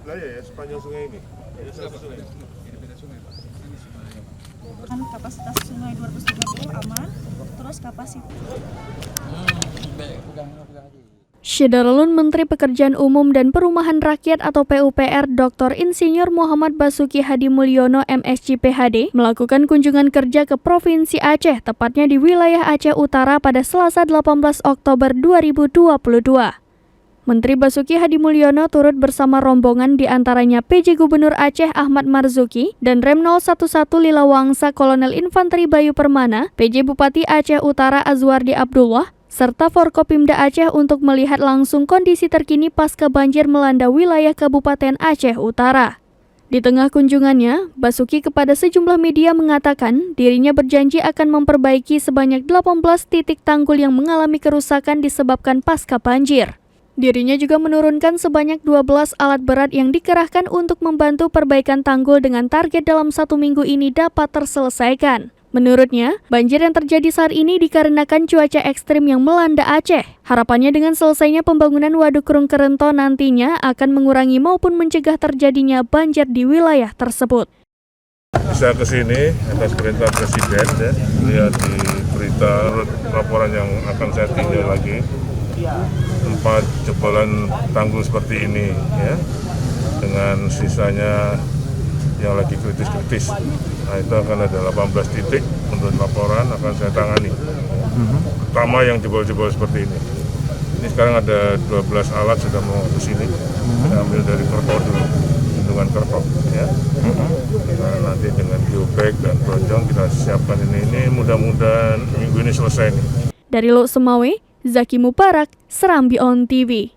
wilayah ya sepanjang sungai ini. Kan kapasitas sungai 230 aman, terus kapasitas Syederlun Menteri Pekerjaan Umum dan Perumahan Rakyat atau PUPR Dr. Insinyur Muhammad Basuki Hadi Mulyono MSc PhD melakukan kunjungan kerja ke Provinsi Aceh, tepatnya di wilayah Aceh Utara pada Selasa 18 Oktober 2022. Menteri Basuki Hadi Mulyono turut bersama rombongan diantaranya PJ Gubernur Aceh Ahmad Marzuki dan Rem 011 Lilawangsa Kolonel Infanteri Bayu Permana, PJ Bupati Aceh Utara Azwardi Abdullah, serta Forkopimda Aceh untuk melihat langsung kondisi terkini pasca banjir melanda wilayah Kabupaten Aceh Utara. Di tengah kunjungannya, Basuki kepada sejumlah media mengatakan dirinya berjanji akan memperbaiki sebanyak 18 titik tanggul yang mengalami kerusakan disebabkan pasca banjir. Dirinya juga menurunkan sebanyak 12 alat berat yang dikerahkan untuk membantu perbaikan tanggul dengan target dalam 1 minggu ini dapat terselesaikan. Menurutnya, banjir yang terjadi saat ini dikarenakan cuaca ekstrim yang melanda Aceh. Harapannya dengan selesainya pembangunan Waduk Krung Kerento nantinya akan mengurangi maupun mencegah terjadinya banjir di wilayah tersebut. Bisa ke sini atas perintah Presiden ya, lihat di berita laporan yang akan saya tinjau lagi. 4 jebolan tanggul seperti ini ya, dengan sisanya yang lagi kritis-kritis. Nah, itu akan ada 18 titik untuk laporan akan saya tangani. Pertama yang jebol-jebol seperti ini. Ini sekarang ada 12 alat sudah mau ke sini. Kita ambil dari Kerpol dulu, bendungan Kerpol ya. Nah, nanti dengan geobag dan bronjong kita siapkan ini mudah-mudahan minggu ini selesai nih. Dari Lok Semawe, Zaki Mubarak, Serambi On TV.